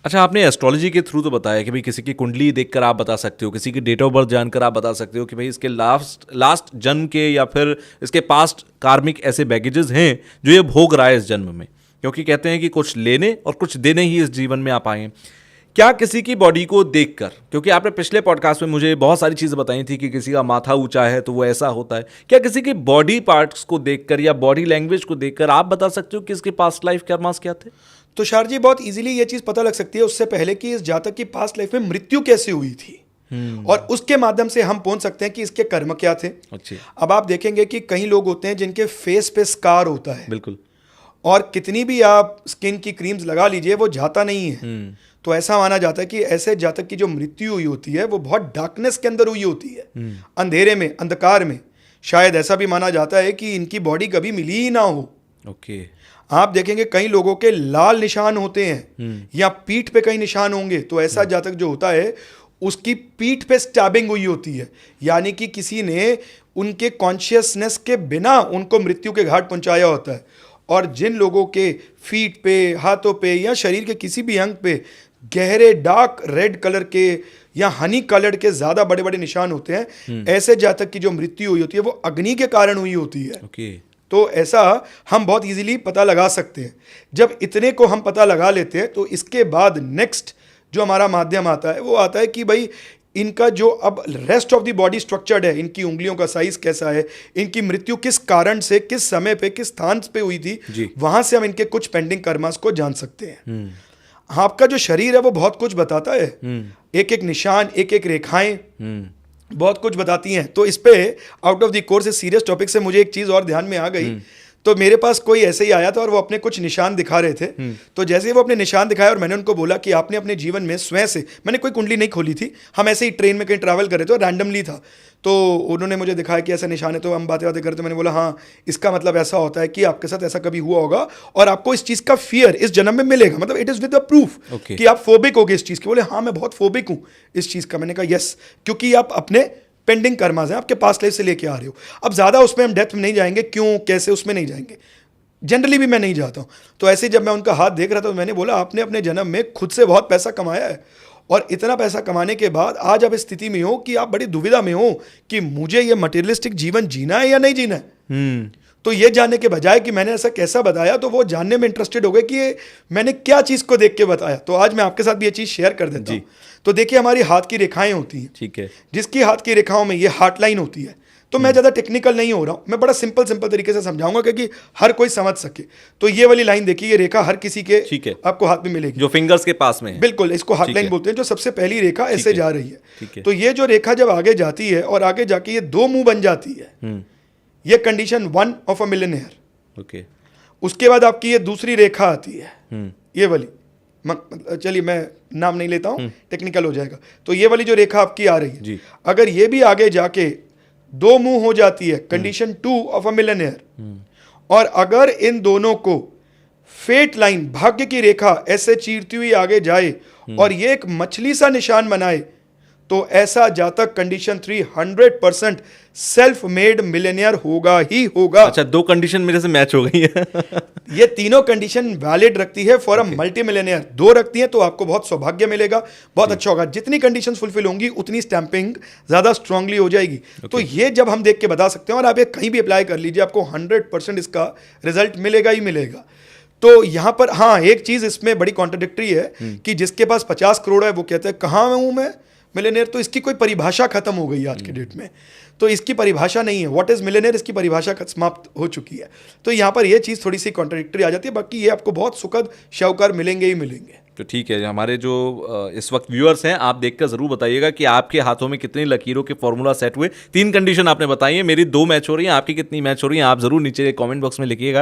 अच्छा, आपने एस्ट्रोलॉजी के थ्रू तो बताया कि भाई किसी की कुंडली देखकर आप बता सकते हो, किसी की डेट ऑफ बर्थ जानकर आप बता सकते हो कि भाई इसके लास्ट जन्म के या फिर इसके पास्ट कार्मिक ऐसे बैगेजेस हैं जो ये भोग रहा है इस जन्म में, क्योंकि कहते हैं कि कुछ लेने और कुछ देने ही इस जीवन में आप आए हैं। क्या किसी की बॉडी को देखकर, क्योंकि आपने पिछले पॉडकास्ट में मुझे बहुत सारी चीज़ें बताई थी कि किसी का माथा ऊंचा है तो वो ऐसा होता है, क्या किसी की बॉडी पार्ट्स को देखकर या बॉडी लैंग्वेज को देखकर आप बता सकते हो कि इसके पास्ट लाइफ कर्मास क्या थे? तुषार जी, बहुत इजीली ये चीज पता लग सकती है उससे पहले कि इस जातक की पास्ट लाइफ में मृत्यु कैसे हुई थी, और उसके माध्यम से हम पहुंच सकते हैं कि इसके कर्म क्या थे। अच्छी। अब आप देखेंगे कि कई लोग होते हैं जिनके फेस पे स्कार होता है, बिल्कुल। और कितनी भी आप स्किन की क्रीम्स लगा लीजिए वो जाता नहीं है। तो ऐसा माना जाता है कि ऐसे जातक की जो मृत्यु हुई होती है वो बहुत डार्कनेस के अंदर हुई होती है, अंधेरे में, अंधकार में। शायद ऐसा भी माना जाता है कि इनकी बॉडी कभी मिली ही ना हो। ओके। आप देखेंगे कई लोगों के लाल निशान होते हैं या पीठ पे कई निशान होंगे, तो ऐसा जातक जो होता है उसकी पीठ पे स्टैबिंग हुई होती है, यानी कि किसी ने उनके कॉन्शियसनेस के बिना उनको मृत्यु के घाट पहुंचाया होता है। और जिन लोगों के फीट पे, हाथों पे या शरीर के किसी भी अंग पे गहरे डार्क रेड कलर के या हनी कलर के ज़्यादा बड़े बड़े निशान होते हैं, ऐसे जातक की जो मृत्यु हुई होती है वो अग्नि के कारण हुई होती है। ओके। तो ऐसा हम बहुत इजीली पता लगा सकते हैं। जब इतने को हम पता लगा लेते हैं तो इसके बाद नेक्स्ट जो हमारा माध्यम आता है वो आता है कि भाई इनका जो अब rest of the body structured है, इनकी उंगलियों का साइज कैसा है, इनकी मृत्यु किस कारण से, किस समय पे, किस स्थान पे हुई थी, वहां से हम इनके कुछ पेंडिंग कर्मास को जान सकते हैं। आपका जो शरीर है वो बहुत कुछ बताता है, एक एक निशान, एक एक रेखाएं बहुत कुछ बताती हैं। तो इस पे आउट ऑफ द कोर्स इस सीरियस टॉपिक से मुझे एक चीज़ और ध्यान में आ गई। तो मेरे पास कोई ऐसे ही आया था और वो अपने कुछ निशान दिखा रहे थे। तो जैसे ही वो अपने निशान दिखाए और मैंने उनको बोला कि आपने अपने जीवन में स्वयं से, मैंने कोई कुंडली नहीं खोली थी, हम ऐसे ही ट्रेन में कहीं ट्रैवल कर रहे थे और रैंडमली था, तो उन्होंने मुझे दिखाया कि ऐसा निशान है। तो हम बातें करते, मैंने बोला हाँ, इसका मतलब ऐसा होता है कि आपके साथ ऐसा कभी हुआ होगा और आपको इस चीज़ का फियर इस जन्म में मिलेगा, मतलब it is with the proof कि आप फोबिक हो गए इस चीज़ की। बोले हाँ, मैं बहुत फोबिक हूँ इस चीज़ का। मैंने कहा यस, क्योंकि आप अपने पेंडिंग कर्मास हैं, आपके पास्ट लाइफ से लेके आ रहे हो। अब ज़्यादा उसमें हम डेप्थ में नहीं जाएंगे, क्यों कैसे उसमें नहीं जाएंगे, जनरली भी मैं नहीं जाता हूँ। तो ऐसे जब मैं उनका हाथ देख रहा था तो मैंने बोला आपने अपने जन्म में खुद से बहुत पैसा कमाया है, और इतना पैसा कमाने के बाद आज आप इस स्थिति में हो कि आप बड़ी दुविधा में हो कि मुझे ये मटेरियलिस्टिक जीवन जीना है या नहीं जीना है। तो ये जानने के बजाय कि मैंने ऐसा कैसा बताया, तो वो जानने में इंटरेस्टेड हो गए कि मैंने क्या चीज़ को देख के बताया। तो आज मैं आपके साथ भी ये चीज़ शेयर कर देता हूँ। तो देखिए, हमारी हाथ की रेखाएं होती हैं, ठीक है, जिसकी हाथ की रेखाओं में ये हार्ट लाइन होती है। तो मैं ज़्यादा टेक्निकल नहीं हो रहा हूँ, मैं बड़ा सिंपल तरीके से समझाऊंगा क्योंकि हर कोई समझ सके। तो ये वाली लाइन देखिए, ये रेखा हर किसी के, ठीक है, आपको हाथ में मिलेगी, जो फिंगर्स के पास में है। बिल्कुल, इसको हार्ट लाइन बोलते हैं, जो सबसे पहली रेखा ऐसे जा रही है। तो ये जो रेखा जब आगे जाती है और आगे जाके ये दो मुंह बन जाती है, ये condition 1 of a millionaire. Okay. उसके बाद आपकी ये दूसरी रेखा आती है, ये वाली, चलिए मैं नाम नहीं लेता हूँ, टेक्निकल हो जाएगा। तो ये वाली जो रेखा आपकी आ रही है, अगर ये भी आगे जाके दो मुंह हो जाती है, कंडीशन 2 ऑफ अ मिलियनेयर। और अगर इन दोनों को फेट लाइन, भाग्य की रेखा ऐसे चीरती हुई आगे जाए और ये एक मछली सा निशान बनाए, तो ऐसा जातक कंडीशन 3 100% सेल्फ मेड मिलेनियर होगा ही होगा। अच्छा, दो कंडीशन मेरे से मैच हो गई है। ये तीनों कंडीशन वैलिड रखती है फॉर अ मल्टी मिलेनियर। दो रखती है तो आपको बहुत सौभाग्य मिलेगा, बहुत अच्छा होगा। जितनी कंडीशंस फुलफिल होंगी उतनी स्टैंपिंग ज्यादा स्ट्रांगली हो जाएगी। तो ये जब हम देख के बता सकते हैं, और आप ये कहीं भी अप्लाई कर लीजिए, आपको 100% इसका रिजल्ट मिलेगा ही मिलेगा। तो यहां पर हाँ, एक चीज इसमें बड़ी कॉन्ट्राडिक्टरी है कि जिसके पास 50 करोड़ है वो कहते हैं कहाँ हूं मैं मिलेनियर। तो इसकी कोई परिभाषा खत्म हो गई है आज के डेट में, तो इसकी परिभाषा नहीं है। व्हाट इज मिलेनियर, इसकी परिभाषा समाप्त हो चुकी है। तो यहाँ पर ये चीज़ थोड़ी सी कॉन्ट्राडिक्टरी आ जाती है। बाकी ये आपको बहुत सुखद शाहूकार मिलेंगे ही मिलेंगे। तो ठीक है, हमारे जो इस वक्त व्यूअर्स हैं, आप देखकर जरूर बताइएगा कि आपके हाथों में कितनी लकीरों के फॉर्मूला सेट हुए। 3 कंडीशन आपने बताई है, मेरी 2 मैच हो रही हैं, आपकी कितनी मैच हो रही हैं, आप जरूर नीचे कमेंट बॉक्स में लिखिएगा।